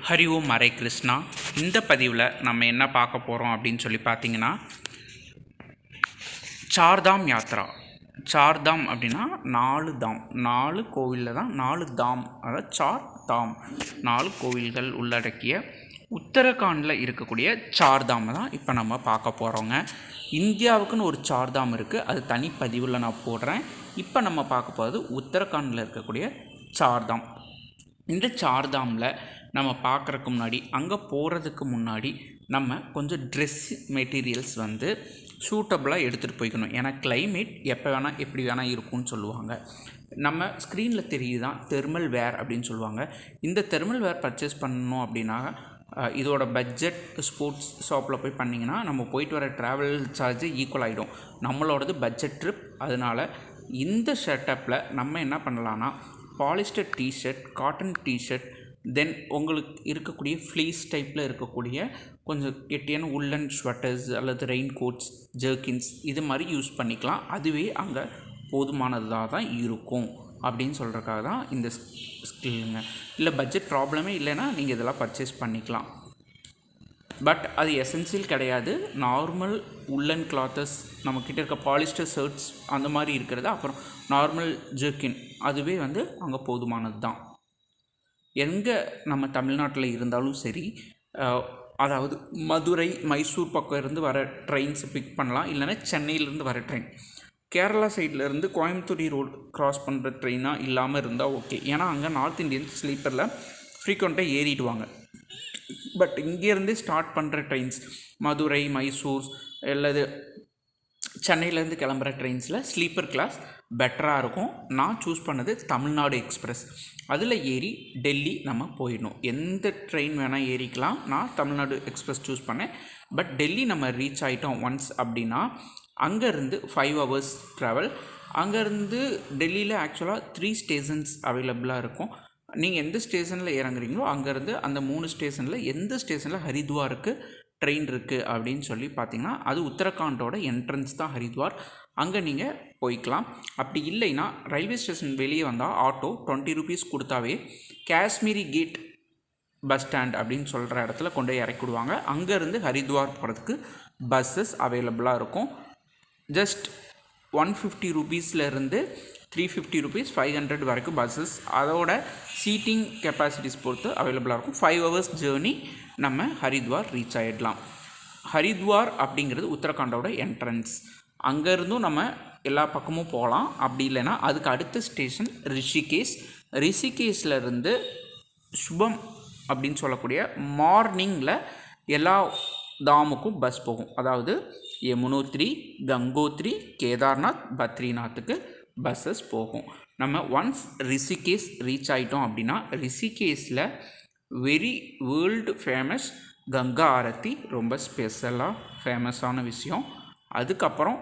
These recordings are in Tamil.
ஹரி ஓம் ஹரே கிருஷ்ணா. இந்த பதிவில் நம்ம என்ன பார்க்க போகிறோம் அப்படின்னு சொல்லி பார்த்தீங்கன்னா, சார்தாம் யாத்ரா. சார்தாம் அப்படின்னா 4 தாம், 4 கோவிலில் தான் 4 தாம், அதாவது சார் தாம், 4 கோவில்கள் உள்ளடக்கிய உத்தரகாண்டில் இருக்கக்கூடிய சார்தாம் தான் இப்போ நம்ம பார்க்க போகிறோங்க. இந்தியாவுக்குன்னு ஒரு சார்தாம் இருக்குது, அது தனிப்பதிவில் நான் போடுறேன். இப்போ நம்ம பார்க்க போகிறது உத்தரகாண்டில் இருக்கக்கூடிய சார்தாம். இந்த சார்தாமில் நம்ம பார்க்குறதுக்கு முன்னாடி, அங்கே போகிறதுக்கு முன்னாடி நம்ம கொஞ்சம் ட்ரெஸ் மெட்டீரியல்ஸ் வந்து சூட்டபுளாக எடுத்துகிட்டு போய்க்கணும். ஏன்னா கிளைமேட் எப்போ வேணால் எப்படி வேணால் இருக்கும்னு சொல்லுவாங்க. நம்ம ஸ்க்ரீனில் தெரியுதான் தெர்மல் வேர் அப்படின்னு சொல்லுவாங்க. இந்த தெர்மல் வேர் பர்ச்சேஸ் பண்ணணும் அப்படின்னா இதோட பட்ஜெட் ஸ்போர்ட்ஸ் ஷாப்பில் போய் பண்ணிங்கன்னா நம்ம போயிட்டு வர ட்ராவல் சார்ஜு ஈக்குவல் ஆகிடும். நம்மளோடது பட்ஜெட் ட்ரிப். அதனால் இந்த செட்டப்பில் நம்ம என்ன பண்ணலான்னா, பாலிஸ்டர் டிஷர்ட், காட்டன் டிஷர்ட், தென் உங்களுக்கு இருக்கக்கூடிய ஃப்ளீஸ் டைப்பில் இருக்கக்கூடிய கொஞ்சம் கெட்டியான உள்ளன் ஸ்வெட்டர்ஸ் அல்லது ரெயின் கோட்ஸ், ஜர்க்கின்ஸ் இது மாதிரி யூஸ் பண்ணிக்கலாம். அதுவே அங்கே போதுமானதாக தான் இருக்கும் அப்படின்னு சொல்கிறதுக்காக தான் இந்த ஸ்கில்லுங்க. இல்லை பட்ஜெட் ப்ராப்ளமே இல்லைன்னா நீங்கள் இதெல்லாம் பர்ச்சேஸ் பண்ணிக்கலாம். பட் அது எசென்சியல் கிடையாது. நார்மல் உள்ளன் கிளாத்தஸ், நம்மக்கிட்ட இருக்க பாலிஸ்டர் ஷர்ட்ஸ் அந்த மாதிரி இருக்கிறது, அப்புறம் நார்மல் ஜர்க்கின், அதுவே வந்து அங்கே போதுமானது தான். எங்கே நம்ம தமிழ்நாட்டில் இருந்தாலும் சரி, அதாவது மதுரை, மைசூர் பக்கம் இருந்து வர ட்ரெயின்ஸை பிக் பண்ணலாம். இல்லைன்னா சென்னையிலேருந்து வர ட்ரெயின், கேரளா சைட்லேருந்து கோயம்புத்தூர் ரோடு க்ராஸ் பண்ணுற ட்ரெயினாக இல்லாமல் இருந்தால் ஓகே. ஏன்னா அங்கே நார்த் இந்தியன் ஸ்லீப்பரில் ஃப்ரீக்வெண்ட்டாக ஏறிடுவாங்க. பட் இங்கேருந்தே ஸ்டார்ட் பண்ணுற ட்ரெயின்ஸ், மதுரை, மைசூர் அல்லது சென்னையிலேருந்து கிளம்புற ட்ரெயின்ஸில் ஸ்லீப்பர் கிளாஸ் பெட்டராக இருக்கும். நான் சூஸ் பண்ணது தமிழ்நாடு எக்ஸ்பிரஸ். அதில் ஏறி டெல்லி நம்ம போயிடணும். எந்த ட்ரெயின் வேணால் ஏறிக்கலாம். நான் தமிழ்நாடு எக்ஸ்பிரஸ் சூஸ் பண்ணேன். பட் டெல்லி நம்ம ரீச் ஆகிட்டோம் ஒன்ஸ் அப்படின்னா, அங்கேருந்து 5 hours ட்ராவல். அங்கேருந்து டெல்லியில் ஆக்சுவலாக 3 ஸ்டேஷன்ஸ் அவைலபிளாக இருக்கும். நீங்கள் எந்த ஸ்டேஷனில் இறங்குறீங்களோ அங்கேருந்து அந்த 3 ஸ்டேஷனில் எந்த ஸ்டேஷனில் ஹரித்வாருக்கு ட்ரெயின் இருக்குது அப்படின்னு சொல்லி பார்த்தீங்கன்னா, அது உத்தரகாண்டோட என்ட்ரன்ஸ் தான் ஹரித்வார். அங்கே நீங்கள் போய்க்கலாம். அப்படி இல்லைன்னா ரயில்வே ஸ்டேஷன் வெளியே வந்தால் ஆட்டோ 20 rupees கொடுத்தாவே காஷ்மீரி கேட் பஸ் ஸ்டாண்ட் அப்படின்னு சொல்கிற இடத்துல கொண்டு போய் இறக்கிடுவாங்க. அங்கேருந்து ஹரித்வார் போகிறதுக்கு பஸ்ஸஸ் அவைலபிளாக இருக்கும். ஜஸ்ட் 150 rupeesலேருந்து 350 rupees, 500 வரைக்கும் பஸ்ஸஸ், அதோட சீட்டிங் கெப்பாசிட்டிஸ் பொறுத்து அவைலபிளாக இருக்கும். 5 hours ஜேர்னி நம்ம ஹரித்வார் ரீச் ஆகிடலாம். ஹரித்வார் அப்படிங்கிறது உத்தரகாண்டோட என்ட்ரன்ஸ். அங்கேருந்தும் நம்ம எல்லா பக்கமும் போகலாம். அப்படி இல்லைன்னா அதுக்கு அடுத்த ஸ்டேஷன் ரிஷிகேஷ். ரிஷிகேஷ்லேருந்து சுபம் அப்படின்னு சொல்லக்கூடிய மார்னிங்கில் எல்லா தாமுக்கும் பஸ் போகும். அதாவது யமுனோத்ரி, கங்கோத்ரி, கேதார்நாத், பத்ரிநாத்துக்கு பஸ்ஸஸ் போகும். நம்ம ஒன்ஸ் ரிஷிகேஷ் ரீச் ஆகிட்டோம் அப்படின்னா, ரிஷிகேஷில் வெரி வேர்ல்டு ஃபேமஸ் கங்கா ஆரத்தி ரொம்ப ஸ்பெஷலாக ஃபேமஸான விஷயம். அதுக்கப்புறம்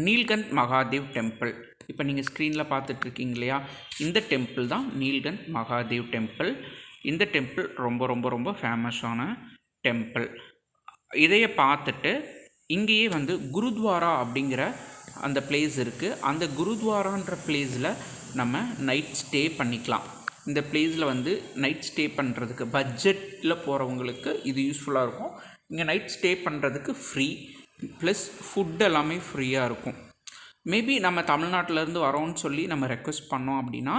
நீல்கண்ட் மகாதேவ் டெம்பிள். இப்போ நீங்கள் ஸ்க்ரீனில் பார்த்துட்ருக்கீங்க இல்லையா, இந்த டெம்பிள் தான் நீல்கண்ட் மகாதேவ் டெம்பிள். இந்த டெம்பிள் ரொம்ப ரொம்ப ரொம்ப ஃபேமஸான டெம்பிள். இதையை பார்த்துட்டு இங்கேயே வந்து குருத்வாரா அப்படிங்கிற அந்த பிளேஸ் இருக்குது. அந்த குருத்வாரான்ற பிளேஸில் நம்ம நைட் ஸ்டே பண்ணிக்கலாம். இந்த பிளேஸில் வந்து நைட் ஸ்டே பண்ணுறதுக்கு பட்ஜெட்டில் போகிறவங்களுக்கு இது யூஸ்ஃபுல்லாக இருக்கும். இங்கே நைட் ஸ்டே பண்ணுறதுக்கு ஃப்ரீ, ப்ளஸ் ஃபுட் எல்லாமே ஃப்ரீயாக இருக்கும். மேபி நம்ம தமிழ்நாட்டிலேருந்து வரோன்னு சொல்லி நம்ம ரெக்வெஸ்ட் பண்ணோம் அப்படின்னா,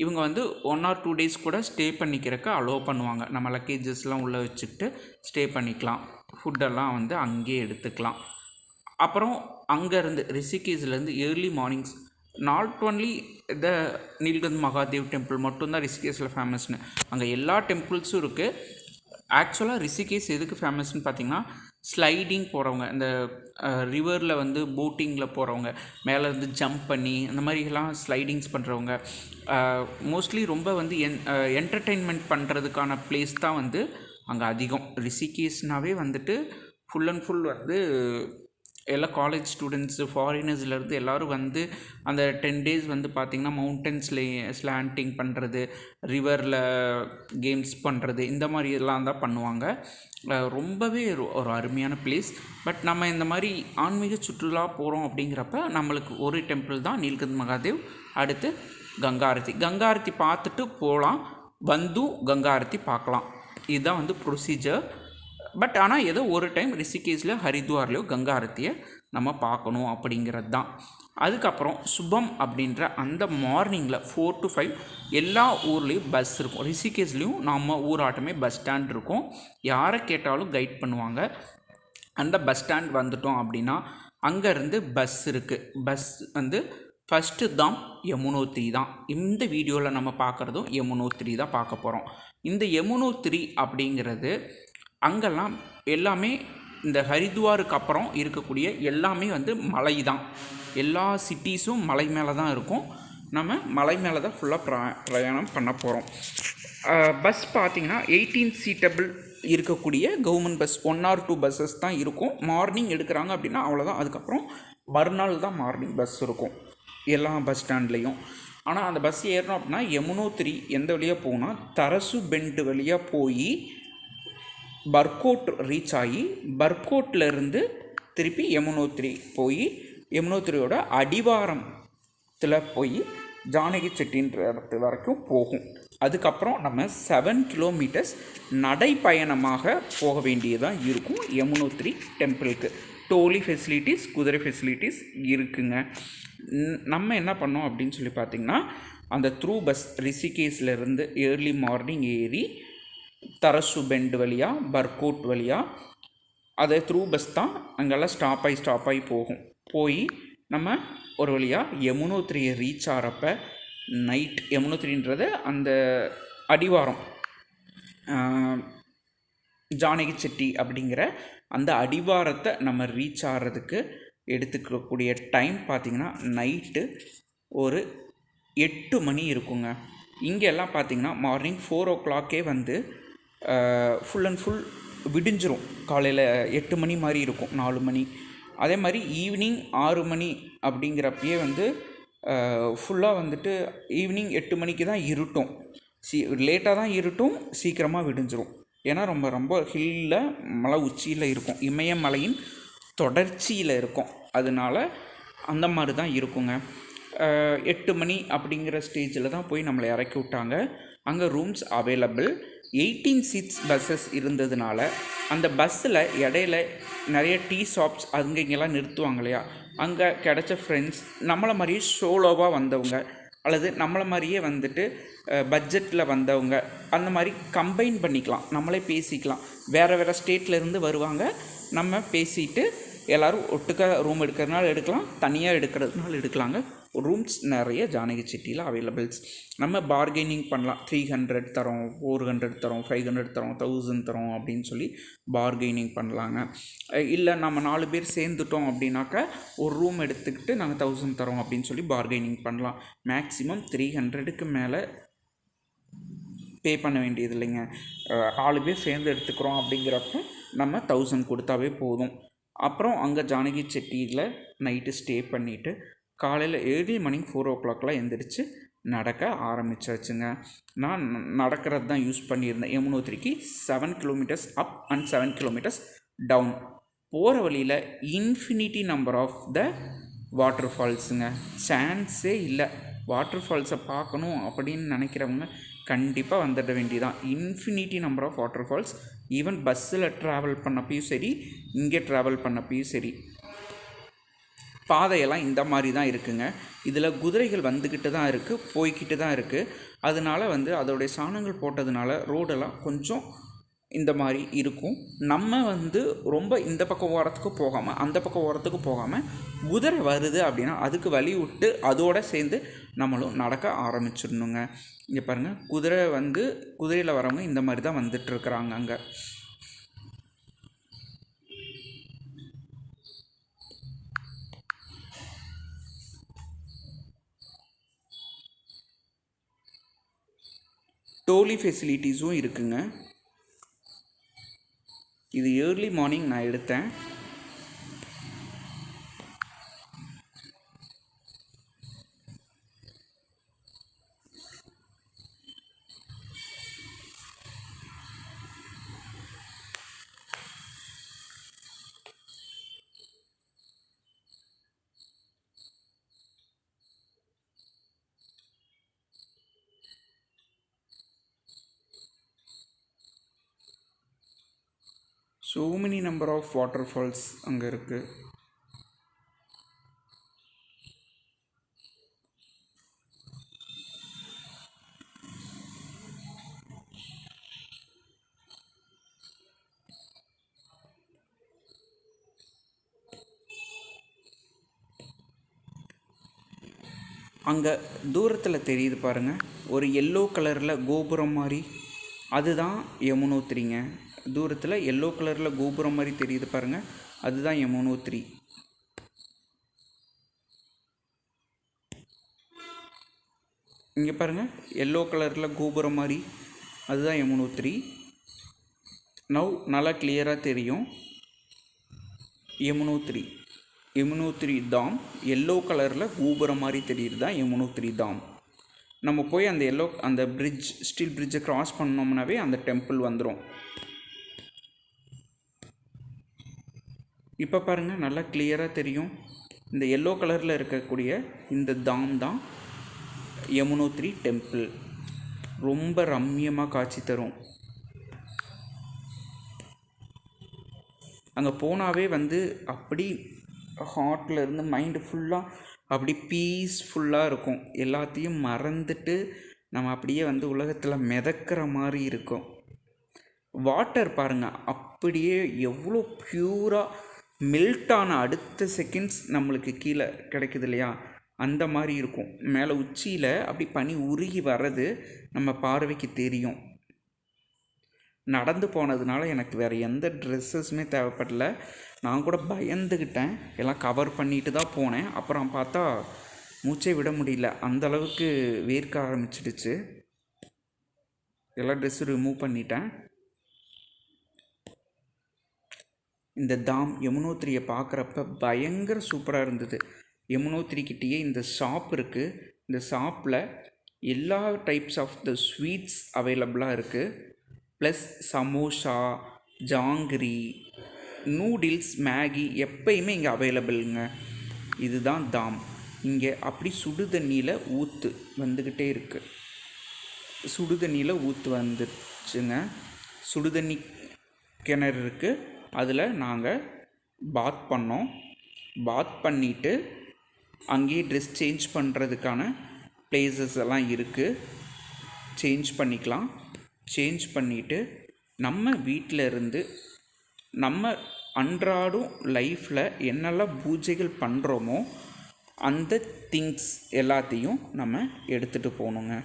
இவங்க வந்து 1 or 2 days கூட ஸ்டே பண்ணிக்கிறதுக்கு அலோவ் பண்ணுவாங்க. நம்ம லக்கேஜஸ்லாம் உள்ளே வச்சுக்கிட்டு ஸ்டே பண்ணிக்கலாம். ஃபுட்டெல்லாம் வந்து அங்கேயே எடுத்துக்கலாம். அப்புறம் அங்கேருந்து ரிஷிகேஷ்லேருந்து early mornings, not only the Neelkanth Mahadev temple மட்டும்தான் ரிஷிகேஷில் ஃபேமஸ்னு, அங்கே எல்லா டெம்பிள்ஸும் இருக்குது. ஆக்சுவலாக ரிஷிகேஷ் எதுக்கு ஃபேமஸ்ன்னு பார்த்தீங்கன்னா, ஸ்லைடிங் போகிறவங்க, இந்த ரிவரில் வந்து போட்டிங்கில் போகிறவங்க, மேலேருந்து ஜம்ப் பண்ணி அந்த மாதிரிலாம் ஸ்லைடிங்ஸ் பண்ணுறவங்க, மோஸ்ட்லி ரொம்ப வந்து என்டர்டெயின்மெண்ட் பண்ணுறதுக்கான பிளேஸ் தான் வந்து அங்கே அதிகம். ரிஷிகேஷ்னாவே வந்துட்டு ஃபுல் அண்ட் ஃபுல் வந்து எல்லா காலேஜ் ஸ்டூடெண்ட்ஸு, ஃபாரினர்ஸ்லேருந்து எல்லோரும் வந்து அந்த 10 days வந்து பார்த்திங்கன்னா மவுண்டன்ஸில் ஸ்லாண்டிங் பண்ணுறது, ரிவரில் கேம்ஸ் பண்ணுறது, இந்த மாதிரி எல்லாம் தான் பண்ணுவாங்க. ரொம்பவே ஒரு அருமையான பிளேஸ். பட் நம்ம இந்த மாதிரி ஆன்மீக சுற்றுலா போகிறோம் அப்படிங்கிறப்ப நம்மளுக்கு ஒரு டெம்பிள் தான் நீல்கண்ட் மகாதேவ். அடுத்து கங்காரத்தி பார்த்துட்டு போகலாம். வந்து கங்கா ஆரத்தி பார்க்கலாம். இதுதான் வந்து ப்ரொசீஜர். பட் ஆனால் ஏதோ ஒரு டைம் ரிஷிகேஷ்லையோ ஹரித்வார்லையோ கங்கா ஆரத்தியை நம்ம பார்க்கணும் அப்படிங்கிறது தான். அதுக்கப்புறம் சுபம் அப்படின்ற அந்த மார்னிங்கில் 4 to 5 எல்லா ஊர்லேயும் பஸ் இருக்கும். ரிஷிகேஷ்லேயும் நம்ம ஊராட்டமே பஸ் ஸ்டாண்ட் இருக்கும். யாரை கேட்டாலும் கைட் பண்ணுவாங்க. அந்த பஸ் ஸ்டாண்ட் வந்துட்டோம் அப்படின்னா அங்கேருந்து பஸ் இருக்குது. பஸ் வந்து ஃபஸ்ட்டு தாம் யமுனோத்ரி தான். இந்த வீடியோவில் நம்ம பார்க்குறதும் யமுனோத்ரி தான் பார்க்க போகிறோம். இந்த யமுனோத்ரி அப்படிங்கிறது அங்கெல்லாம் எல்லாமே இந்த ஹரித்வாருக்கு அப்புறம் இருக்கக்கூடிய எல்லாமே வந்து மலை தான். எல்லா சிட்டிஸும் மலை மேலே தான் இருக்கும். நம்ம மலை மேலே தான் ஃபுல்லாக பிரயாணம் பண்ண போகிறோம். பஸ் பார்த்திங்கன்னா 18 சீட்டபிள் இருக்கக்கூடிய கவர்மெண்ட் பஸ் 1 or 2 பஸ்ஸஸ் தான் இருக்கும். மார்னிங் எடுக்கிறாங்க அப்படின்னா அவ்வளோதான். அதுக்கப்புறம் மறுநாள் தான் மார்னிங் பஸ் இருக்கும் எல்லா பஸ் ஸ்டாண்ட்லேயும். ஆனால் அந்த பஸ் ஏறணும் அப்படின்னா யமுனோத்ரி எந்த வழியாக போகும்னா தரசு பெண்டு வழியாக போய் பர்கோட் ரீச் ஆகி பர்கோட்லேருந்து திருப்பி யமுனோத்ரி போய் யமுனோத்ரியோட அடிவாரத்தில் போய் ஜானகி செட்டின்ற இடத்து வரைக்கும் போகும். அதுக்கப்புறம் நம்ம 7 கிலோமீட்டர்ஸ் நடைப்பயணமாக போக வேண்டியதாக இருக்கும் யமுனோத்ரி டெம்பிளுக்கு. டோலி ஃபெசிலிட்டிஸ், குதிரை ஃபெசிலிட்டிஸ் இருக்குங்க. நம்ம என்ன பண்ணோம் அப்படின்னு சொல்லி பார்த்திங்கன்னா அந்த த்ரூ பஸ் ரிஷிகேஷ்லேருந்து ஏர்லி மார்னிங் ஏறி தரசு பெண்டு வழியாக பர்கோட் வழியாக அதை த்ரூ பஸ் தான் அங்கெல்லாம் ஸ்டாப் ஆகி போய் நம்ம ஒரு வழியாக யமுனோத்ரியை ரீச் ஆகிறப்ப நைட் யமுனோத்ரின்றது அந்த அடிவாரம் ஜானகி செட்டி அப்படிங்கிற அந்த அடிவாரத்தை நம்ம ரீச் ஆகிறதுக்கு எடுத்துக்கக்கூடிய டைம் பார்த்திங்கன்னா நைட்டு ஒரு 8 மணி இருக்குங்க. இங்கெல்லாம் பார்த்திங்கன்னா மார்னிங் 4 o'clock வந்து ஃபுல் அண்ட் ஃபுல் விடிஞ்சிரும். காலையில் 8 மணி மாதிரி இருக்கும், 4 மணி. அதே மாதிரி ஈவினிங் 6 மணி அப்படிங்கிறப்பயே வந்து ஃபுல்லாக வந்துட்டு ஈவினிங் 8 மணிக்கு தான் இருட்டும். லேட்டாக தான் இருட்டும், சீக்கிரமாக விடிஞ்சிரும். ஏன்னா ரொம்ப ரொம்ப ஹில்லில் மலை உச்சியில் இருக்கும், இமயமலையின் தொடர்ச்சியில் இருக்கும். அதனால அந்த மாதிரி தான் இருக்குங்க. 8 மணி அப்படிங்கிற ஸ்டேஜில் தான் போய் நம்மளை இறக்கி விட்டாங்க. அங்கே ரூம்ஸ் அவைலபிள். 18 சீட்ஸ் பஸ்ஸஸ் இருந்ததுனால அந்த பஸ்ஸில் இடையில நிறைய டீ ஷாப்ஸ் அங்கெங்கெல்லாம் நிறுத்துவாங்க இல்லையா, அங்கே கிடச்ச ஃப்ரெண்ட்ஸ் நம்மளை மாதிரியே சோலோவாக வந்தவங்க அல்லது நம்மளை மாதிரியே வந்துட்டு பட்ஜெட்டில் வந்தவங்க அந்த மாதிரி கம்பைன் பண்ணிக்கலாம், நம்மளே பேசிக்கலாம். வேறு ஸ்டேட்லேருந்து வருவாங்க, நம்ம பேசிட்டு எல்லோரும் ஒட்டுக்க ரூம் எடுக்கிறதுனால எடுக்கலாம், தனியாக எடுக்கிறதுனால எடுக்கலாங்க. ரூம்ஸ் நிறைய ஜானகி சிட்டியில் அவைலபிள்ஸ். நம்ம பார்கெனிங் பண்ணலாம். 300 தரோம், 400 தரோம், 500 தரோம், 1000 தரோம் அப்படின்னு சொல்லி பார்கெனிங் பண்ணலாங்க. இல்லை நம்ம 4 பேர் சேர்ந்துட்டோம் அப்படின்னாக்கா ஒரு ரூம் எடுத்துக்கிட்டு நாங்கள் 1000 தரோம் அப்படின்னு சொல்லி பார்கெனிங் பண்ணலாம். மேக்ஸிமம் 300க்கு மேலே பே பண்ண வேண்டியது இல்லைங்க. 4 பேர் சேர்ந்து எடுத்துக்கிறோம் அப்படிங்கிறப்ப நம்ம 1000 கொடுத்தாவே போதும். அப்புறம் அங்கே ஜானகி செட்டியில் நைட்டு ஸ்டே பண்ணிவிட்டு காலையில் ஏர்லி மார்னிங் 4 o'clock எந்திரிச்சு நடக்க ஆரம்பிச்சாச்சுங்க. நான் நடக்கிறது தான் யூஸ் பண்ணியிருந்தேன். யமுனோத்ரிக்கு 7 kilometres up and 7 kilometres down. போகிற வழியில் infinity number of the water ஃபால்ஸுங்க. சான்ஸே இல்லை. வாட்டர் ஃபால்ஸை பார்க்கணும் அப்படின்னு நினைக்கிறவங்க கண்டிப்பாக வந்துட வேண்டியதான். Infinity number of waterfalls. Even பஸ்ஸில் ட்ராவல் பண்ணப்பையும் சரி, இங்கே ட்ராவல் பண்ணப்பையும் சரி, பாதையெல்லாம் இந்த மாதிரி தான் இருக்குங்க. இதில் குதிரைகள் வந்துக்கிட்டு தான் இருக்குது, போய்கிட்டு தான் இருக்குது. அதனால வந்து அதோடைய சாணங்கள் போட்டதுனால ரோடெல்லாம் கொஞ்சம் இந்த மாதிரி இருக்கும். நம்ம வந்து ரொம்ப இந்த பக்கம் ஓரத்துக்கு போகாமல் அந்த பக்கம் ஓரத்துக்கு போகாமல் குதிரை வருது அப்படின்னா அதுக்கு வழி விட்டு அதோடு சேர்ந்து நம்மளும் நடக்க ஆரம்பிச்சிடணுங்க. இங்கே பாருங்கள், குதிரையில் வரவங்க இந்த மாதிரி தான் வந்துட்டுருக்குறாங்க. அங்கே டோலி ஃபெசிலிட்டிஸும் இருக்குங்க. இது ஏர்லி மார்னிங் நான் எடுத்தேன். So many number of waterfalls அங்கே இருக்குது. அங்கே தூரத்தில் தெரியுது பாருங்கள், ஒரு எல்லோ கலரில் கோபுரம் மாதிரி, அதுதான் யமுனோத்ரிங்க. தூரத்தில் எல்லோ கலரில் கோபுரம் மாதிரி தெரியுது பாருங்கள், அதுதான் யமுனோத்ரி. இங்கே பாருங்கள், எல்லோ கலரில் கோபுரம் மாதிரி, அதுதான் யமுனோத்ரி. நவ் நல்லா கிளியராக தெரியும் யமுனோத்ரி. யமுனோத்ரி தாம் எல்லோ கலரில் கோபுரம் மாதிரி தெரியுது தான் யமுனோத்ரி தாம். நம்ம போய் அந்த பிரிட்ஜ், ஸ்டீல் பிரிட்ஜை க்ராஸ் பண்ணோம்னாவே அந்த டெம்பிள் வந்துடும். இப்போ பாருங்கள், நல்லா கிளியராக தெரியும். இந்த எல்லோ கலரில் இருக்கக்கூடிய இந்த தாம் தான் யமுனோத்ரி டெம்பிள். ரொம்ப ரம்மியமாக காட்சி தரும். அங்கே போனாவே அப்படி ஹார்ட்டில் இருந்து மைண்டு ஃபுல்லாக அப்படி பீஸ்ஃபுல்லாக இருக்கும். எல்லாத்தையும் மறந்துட்டு நம்ம அப்படியே உலகத்தில் மிதக்கிற மாதிரி இருக்கும். வாட்டர் பாருங்கள், அப்படியே எவ்வளோ ப்யூராக மெல்ட்டான அடுத்த செகண்ட்ஸ் நம்மளுக்கு கீழே கிடைக்குது இல்லையா, அந்த மாதிரி இருக்கும். மேலே உச்சியில் அப்படி பனி உருகி வர்றது நம்ம பார்வைக்கு தெரியும். நடந்து போனதுனால எனக்கு வேறு எந்த ட்ரெஸ்ஸஸுமே தேவைப்படல. நான் கூட பயந்துக்கிட்டேன், எல்லாம் கவர் பண்ணிட்டு தான் போனேன். அப்புறம் பார்த்தா மூச்சை விட முடியல, அந்தளவுக்கு வேர்க்க ஆரம்பிச்சிடுச்சு. எல்லா ட்ரெஸ்ஸும் ரிமூவ் பண்ணிட்டேன். இந்த தாம் யமுனோத்ரியை பார்க்குறப்ப பயங்கர சூப்பராக இருந்தது. யமுனோத்ரிக்கிட்டேயே இந்த ஷாப் இருக்குது. இந்த ஷாப்பில் எல்லா டைப்ஸ் ஆஃப் த ஸ்வீட்ஸ் அவைலபிளாக இருக்குது. Plus samosa, jangiri, noodles, Maggi எப்பயுமே இங்கே அவைலபிளுங்க. இதுதான் தாம். இங்கே அப்படி சுடு தண்ணியில் ஊற்று வந்துக்கிட்டே இருக்குது. சுடு தண்ணியில் ஊற்று வந்துடுச்சுங்க. சுடு தண்ணி கிணறு இருக்குது, அதில் நாங்கள் பாத் பண்ணோம். பாத் பண்ணிவிட்டு அங்கேயே ட்ரெஸ் சேஞ்ச் பண்ணுறதுக்கான ப்ளேசஸ் எல்லாம் இருக்குது, சேஞ்ச் பண்ணிக்கலாம். சேஞ்ச் பண்ணிவிட்டு நம்ம வீட்டில் இருந்து நம்ம அன்றாடும் லைஃப்பில் என்னெல்லாம் பூஜைகள் பண்ணுறோமோ அந்த திங்ஸ் எல்லாத்தையும் நம்ம எடுத்துகிட்டு போகணுங்க.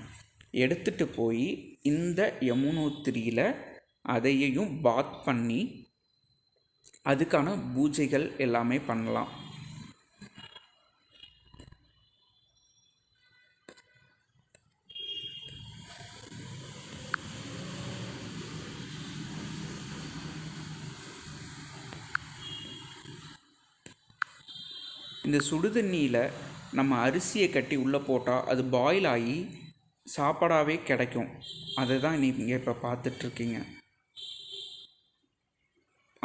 எடுத்துகிட்டு போய் இந்த யமுனோத்ரியில் அதையையும் பாத் பண்ணி அதுக்கான பூஜைகள் எல்லாமே பண்ணலாம். இந்த சுடு தண்ணியில் நம்ம அரிசியை கட்டி உள்ளே போட்டால் அது பாயில் ஆகி சாப்பாடாகவே கிடைக்கும். அதை தான் நீங்கள் இப்போ பார்த்துட்ருக்கீங்க.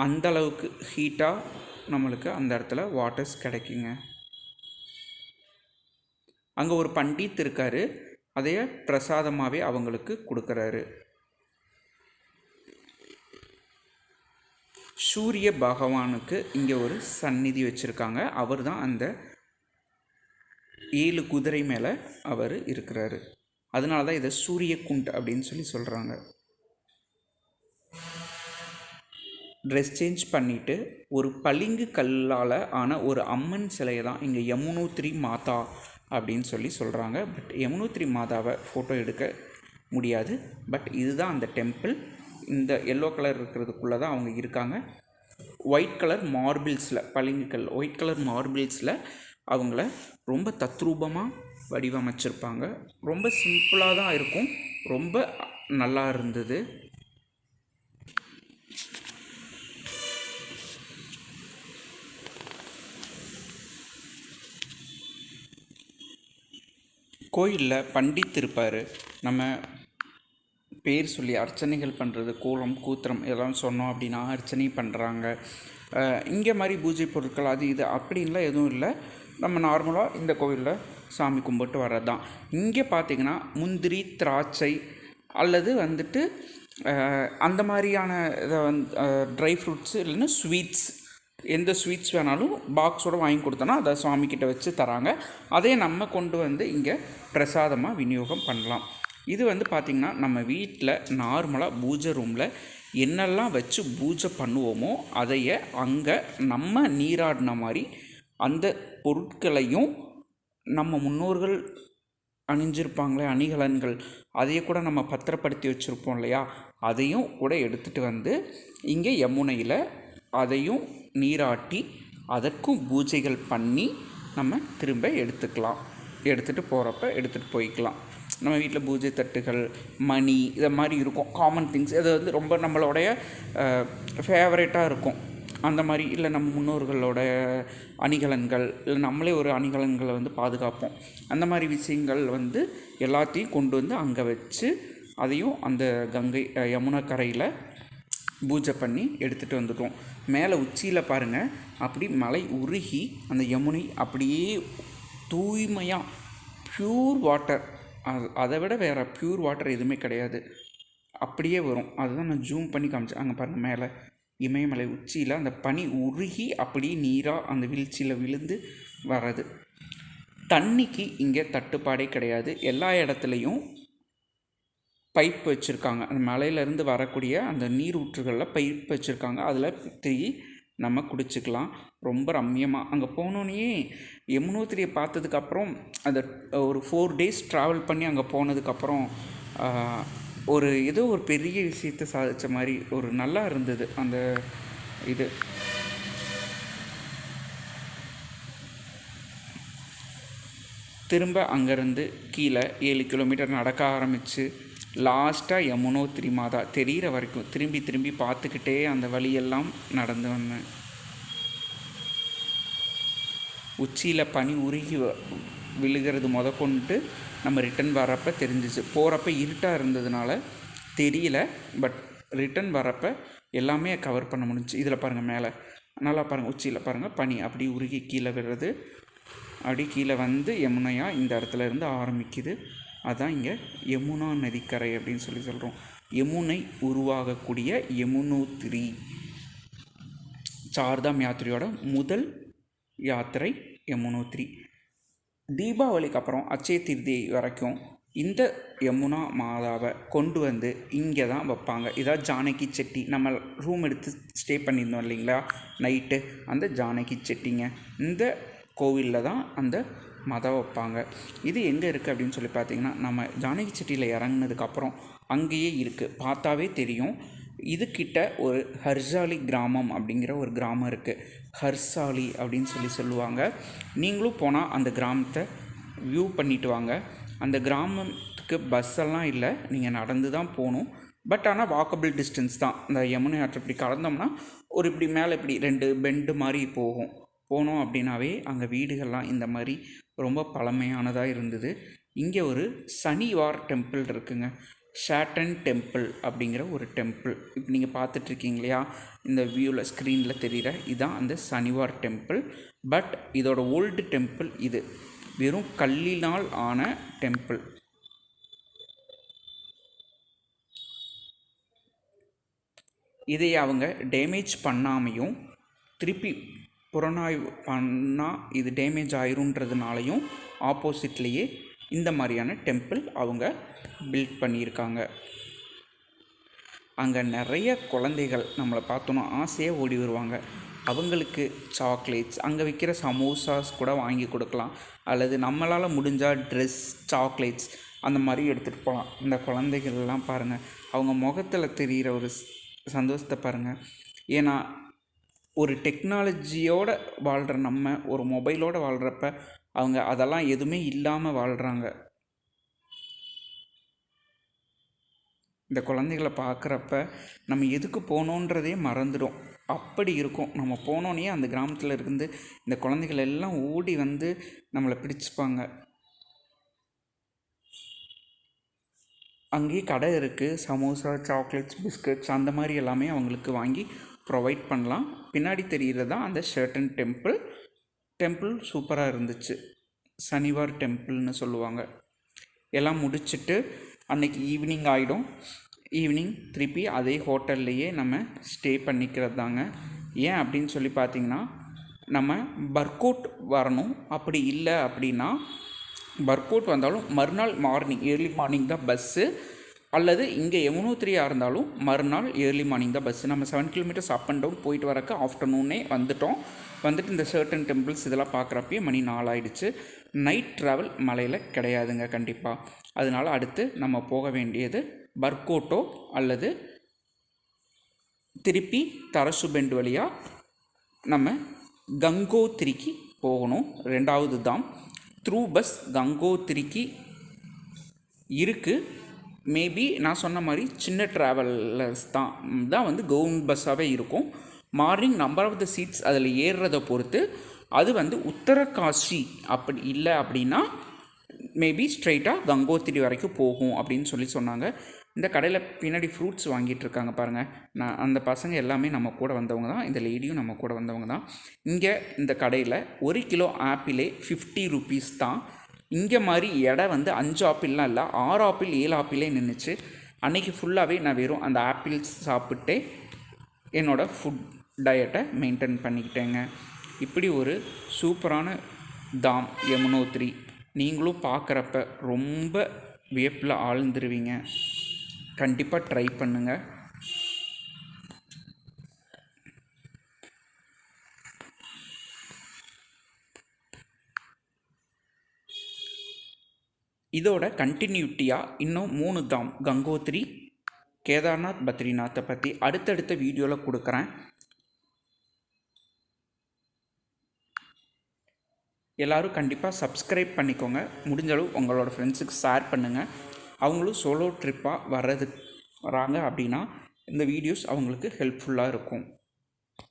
அந்தளவுக்கு ஹீட்டாக நம்மளுக்கு அந்த இடத்துல வாட்டர்ஸ் கிடைக்குங்க. அங்கே ஒரு பண்டித் இருக்கார், அதைய பிரசாதமாகவே அவங்களுக்கு கொடுக்குறாரு. சூரிய பகவானுக்கு இங்கே ஒரு சந்நிதி வச்சுருக்காங்க. அவர் தான் அந்த 7 குதிரை மேலே அவர் இருக்கிறாரு. அதனால தான் இதை சூரிய குண்ட் அப்படின்னு சொல்கிறாங்க. ட்ரெஸ் சேஞ்ச் பண்ணிவிட்டு ஒரு பளிங்கு கல்லால் ஆன ஒரு அம்மன் சிலையை தான் இங்கே யமுனோத்ரி மாதா அப்படின்னு சொல்கிறாங்க. பட் யமுனோத்ரி மாதாவை ஃபோட்டோ எடுக்க முடியாது. பட் இதுதான் அந்த டெம்பிள். இந்த எல்லோ கலர் இருக்கிறதுக்குள்ளே தான் அவங்க இருக்காங்க. ஒயிட் கலர் மார்பிள்ஸில், பளிங்குக்கல் ஒயிட் கலர் மார்பிள்ஸில் அவங்கள ரொம்ப தத்ரூபமாக வடிவமைச்சிருப்பாங்க. ரொம்ப சிம்பிளாக தான் இருக்கும், ரொம்ப நல்லா இருந்தது. கோயிலில் பண்டித் இருப்பார். நம்ம பேர் சொல்லி அர்ச்சனைகள் பண்ணுறது, கோலம் கூத்திரம் இதெல்லாம் சொன்னோம் அப்படின்னா அர்ச்சனை பண்ணுறாங்க. இங்கே மாதிரி பூஜை பொருட்கள் அது இது அப்படின்லாம் எதுவும் இல்லை. நம்ம நார்மலாக இந்த கோவிலில் சாமி கும்பிட்டு வர்றது தான். இங்கே பார்த்திங்கன்னா முந்திரி, திராட்சை அல்லது அந்த மாதிரியான இதை ட்ரை ஃப்ரூட்ஸு இல்லைன்னா ஸ்வீட்ஸ், எந்த ஸ்வீட்ஸ் வேணாலும் பாக்ஸோடு வாங்கி கொடுத்தோன்னா அதை சுவாமிக்கிட்ட வச்சு தராங்க. அதே நம்ம கொண்டு வந்து இங்கே பிரசாதமாக விநியோகம் பண்ணலாம். இது பார்த்திங்கன்னா நம்ம வீட்டில் நார்மலாக பூஜை ரூமில் என்னெல்லாம் வச்சு பூஜை பண்ணுவோமோ அதையே அங்கே நம்ம நீராடின மாதிரி அந்த பொருட்களையும் நம்ம முன்னோர்கள் அணிஞ்சிருப்பாங்களே அணிகலன்கள், அதையே கூட நம்ம பத்திரப்படுத்தி வச்சுருப்போம் இல்லையா, அதையும் கூட எடுத்துகிட்டு இங்கே யமுனையில் அதையும் நீராட்டி அதற்கும் பூஜைகள் பண்ணி நம்ம திரும்ப எடுத்துகிட்டு போகிறப்ப எடுத்துகிட்டு போய்க்கலாம். நம்ம வீட்டில் பூஜை தட்டுகள், மணி, இதை மாதிரி இருக்கும் காமன் திங்ஸ். இது ரொம்ப நம்மளோடைய ஃபேவரேட்டாக இருக்கும். அந்த மாதிரி இல்லை நம்ம முன்னோர்களோட அணிகலன்கள், இல்லை நம்மளே ஒரு அணிகலன்களை பாதுகாப்போம். அந்த மாதிரி விஷயங்கள் எல்லாத்தையும் கொண்டு அங்கே வச்சு அதையும் அந்த யமுனா கரையில் பூஜை பண்ணி எடுத்துகிட்டு வந்துட்டோம். மேலே உச்சியில் பாருங்கள், அப்படி மலை உருகி அந்த யமுனை அப்படியே தூய்மையாக ப்யூர் வாட்டர், அதை விட வேறு ப்யூர் வாட்டர் எதுவுமே கிடையாது, அப்படியே வரும். அதுதான் நான் ஜூம் பண்ணி காமிச்சேன். அங்கே பாருங்கள், மேலே இமயமலை உச்சியில் அந்த பனி உருகி அப்படியே நீராக அந்த வீழ்ச்சியில் விழுந்து வர்றது. தண்ணிக்கு இங்கே தட்டுப்பாடே கிடையாது. எல்லா இடத்துலையும் பைப் வச்சுருக்காங்க. அந்த மலையிலேருந்து வரக்கூடிய அந்த நீர் ஊற்றுகளில் பைப் வச்சுருக்காங்க. அதில் தூக்கி நம்ம குடிச்சிக்கலாம். ரொம்ப ரம்மியமாக அங்கே போனோன்னே யமுனோத்திரியை பார்த்ததுக்கப்புறம் அந்த ஒரு 4 days ட்ராவல் பண்ணி அங்கே போனதுக்கப்புறம் ஏதோ ஒரு பெரிய விஷயத்தை சாதித்த மாதிரி ஒரு நல்லா இருந்தது அந்த இது. திரும்ப அங்கேருந்து கீழே 7 கிலோமீட்டர் நடக்க ஆரம்பித்து லாஸ்ட்டாக யமுனோத்திரி மாதா தெரிகிற வரைக்கும் திரும்பி பார்த்துக்கிட்டே அந்த வழியெல்லாம் நடந்து வந்தேன். உச்சியில் பனி உருகி விழுகிறது கொண்டு நம்ம ரிட்டன் வரப்போ தெரிஞ்சிச்சு. போகிறப்ப இருட்டாக இருந்ததுனால தெரியல, பட் ரிட்டன் வரப்போ எல்லாமே கவர் பண்ண முடிஞ்சிச்சு. இதில் பாருங்கள், மேலே நல்லா பாருங்கள், உச்சியில் பாருங்கள் பனி அப்படி உருகி கீழே விடுறது. அப்படி கீழே யமுனையாக இந்த இடத்துல இருந்து ஆரம்பிக்குது. அதுதான் இங்கே யமுனா நதிக்கரை அப்படின்னு சொல்கிறோம். யமுனை உருவாகக்கூடிய யமுனோத்திரி சார்தாம் யாத்திரையோட முதல் யாத்திரை யமுனோத்திரி. தீபாவளிக்கு அப்புறம் அட்சய திருதியை வரைக்கும் இந்த யமுனா மாதாவை கொண்டு இங்கே தான் வைப்பாங்க. இதான் ஜானகி செட்டி. நம்ம ரூம் எடுத்து ஸ்டே பண்ணியிருந்தோம் இல்லைங்களா நைட்டு, அந்த ஜானகி செட்டிங்க. இந்த கோவிலில் தான் அந்த மதம் வைப்பாங்க. இது எங்கே இருக்குது அப்படின்னு சொல்லி பார்த்தீங்கன்னா, நம்ம ஜானகி செட்டியில் இறங்கினதுக்கப்புறம் அங்கேயே இருக்குது, பார்த்தாவே தெரியும். இதுக்கிட்ட ஒரு ஹர்சாலி கிராமம் அப்படிங்கிற ஒரு கிராமம் இருக்குது. ஹர்சாலி அப்படின்னு சொல்லுவாங்க. நீங்களும் போனால் அந்த கிராமத்தை வியூ பண்ணிட்டு வாங்க. அந்த கிராமத்துக்கு பஸ்ஸெல்லாம் இல்லை, நீங்கள் நடந்து தான் போகணும். பட் ஆனால் வாக்கபிள் டிஸ்டன்ஸ் தான். இந்த யமுனை ஆற்று இப்படி கடந்தோம்னா ஒரு இப்படி மேலே இப்படி 2 பெண்டு மாதிரி போனோம் அப்படின்னாவே அங்கே வீடுகள்லாம் இந்த மாதிரி ரொம்ப பழமையானதாக இருந்தது. இங்கே ஒரு சனிவார் டெம்பிள் இருக்குங்க. ஷாட்டன் டெம்பிள் அப்படிங்கிற ஒரு டெம்பிள் இப்போ நீங்கள் பார்த்துட்ருக்கீங்க இல்லையா, இந்த வியூவில் ஸ்க்ரீனில் தெரிகிற இதுதான் அந்த சனிவார் டெம்பிள். பட் இதோட ஓல்டு டெம்பிள் இது, வெறும் கல்லினால் ஆன டெம்பிள். இதை அவங்க டேமேஜ் பண்ணாமையும் திருப்பி புறநாய்வு பண்ணால் இது டேமேஜ் ஆயிருன்றதுனாலையும் ஆப்போசிட்லேயே இந்த மாதிரியான டெம்பிள் அவங்க பில்ட் பண்ணியிருக்காங்க. அங்கே நிறைய குழந்தைகள் நம்மளை பார்த்தோன்னா ஆசையாக ஓடி வருவாங்க. அவங்களுக்கு சாக்லேட்ஸ், அங்கே விற்கிற சமோசாஸ் கூட வாங்கி கொடுக்கலாம், அல்லது நம்மளால் முடிஞ்சால் ட்ரெஸ், சாக்லேட்ஸ் அந்த மாதிரி எடுத்துகிட்டு போகலாம். இந்த குழந்தைகள்லாம் பாருங்கள், அவங்க முகத்தில் தெரிகிற ஒரு சந்தோஷத்தை பாருங்கள். ஏன்னா ஒரு டெக்னாலஜியோடு வாழ்கிற நம்ம ஒரு மொபைலோடு வாழ்கிறப்ப அவங்க அதெல்லாம் எதுவுமே இல்லாமல் வாழ்கிறாங்க. இந்த குழந்தைகளை பார்க்குறப்ப நம்ம எதுக்கு போனோன்றதே மறந்துடும். அப்படி இருக்கும். நம்ம போனோன்னே அந்த கிராமத்தில் இருந்து இந்த குழந்தைகள் எல்லாம் ஓடி நம்மளை பிடிச்சிப்பாங்க. அங்கேயே கடை இருக்குது, சமோசா, சாக்லேட்ஸ், பிஸ்கட்ஸ் அந்த மாதிரி எல்லாமே அவங்களுக்கு வாங்கி ப்ரொவைட் பண்ணலாம். பின்னாடி தெரிகிறது தான் அந்த ஷாட்டன் டெம்பிள் சூப்பராக இருந்துச்சு. சனிவார் டெம்பிள்னு சொல்லுவாங்க. எல்லாம் முடிச்சுட்டு அன்றைக்கி ஈவினிங் ஆகிடும். ஈவினிங் திருப்பி அதே ஹோட்டல்லையே நம்ம ஸ்டே பண்ணிக்கிறது தாங்க. ஏன் அப்படின்னு சொல்லி பார்த்திங்கன்னா, நம்ம பர்கோட் வரணும். அப்படி இல்லை அப்படின்னா பர்கோட் வந்தாலும் மறுநாள் மார்னிங் ஏர்லி மார்னிங் தான் பஸ்ஸு, அல்லது இங்கே யமுனோத்திரியாக இருந்தாலும் மறுநாள் ஏர்லி மார்னிங் தான் பஸ்ஸு. நம்ம 7 கிலோமீட்டர்ஸ் அப் அண்ட் டவுன் போயிட்டு வரக்கு ஆஃப்டர்நூனே வந்துட்டு இந்த சர்டன் டெம்பிள்ஸ் இதெல்லாம் பார்க்குறப்பயே மணி 4 ஆகிடுச்சு. நைட் ட்ராவல் மலையில் கிடையாதுங்க கண்டிப்பாக. அதனால் அடுத்து நம்ம போக வேண்டியது பர்கோட்டோ அல்லது திருப்பி தரசுபெண்டு வழியாக நம்ம கங்கோத்திரிக்கு போகணும். 2வது தாம் த்ரூ பஸ் கங்கோத்திரிக்கு இருக்குது. மேபி நான் சொன்ன மாதிரி சின்ன ட்ராவலர்ஸ் தான் வந்து கவர்மெண்ட் பஸ்ஸாகவே இருக்கும். Morning number of the seats அதில் ஏறுறதை பொறுத்து அது வந்து உத்தரகாசி அப்படி இல்லை அப்படின்னா மேபி ஸ்ட்ரைட்டாக கங்கோத்திரி வரைக்கும் போகும் அப்படின்னு சொன்னாங்க. இந்த கடையில் பின்னாடி ஃப்ரூட்ஸ் வாங்கிட்டு இருக்காங்க பாருங்கள். நான் அந்த பசங்க எல்லாமே நம்ம கூட வந்தவங்க தான். இந்த லேடியும் நம்ம கூட வந்தவங்க தான். இங்கே இந்த கடையில் 1 கிலோ ஆப்பிளே 50 ருபீஸ் தான். இங்கே மாதிரி எடை வந்து 5 ஆப்பிள்லாம் இல்லை, 6 ஆப்பிள் 7 ஆப்பிளே நின்றுச்சு. அன்றைக்கி ஃபுல்லாகவே நான் வெறும் அந்த ஆப்பிள்ஸ் சாப்பிட்டே என்னோடய ஃபுட் டயட்டை மெயின்டைன் பண்ணிக்கிட்டேங்க. இப்படி ஒரு சூப்பரான தாம் யமுனோத்ரி. நீங்களும் பார்க்குறப்ப ரொம்ப வியப்பில் ஆழ்ந்துருவீங்க. கண்டிப்பாக ட்ரை பண்ணுங்கள். இதோட கண்டினியூட்டியாக இன்னும் 3 தாம் கங்கோத்ரி, கேதார்நாத், பத்ரிநாத்தை பற்றி அடுத்தடுத்த வீடியோவில் கொடுக்குறேன். எல்லோரும் கண்டிப்பாக சப்ஸ்கிரைப் பண்ணிக்கோங்க. முடிஞ்சளவு உங்களோட ஃப்ரெண்ட்ஸுக்கு ஷேர் பண்ணுங்கள். அவங்களும் சோலோ ட்ரிப்பாக வராங்க அப்படின்னா இந்த வீடியோஸ் அவங்களுக்கு ஹெல்ப்ஃபுல்லாக இருக்கும்.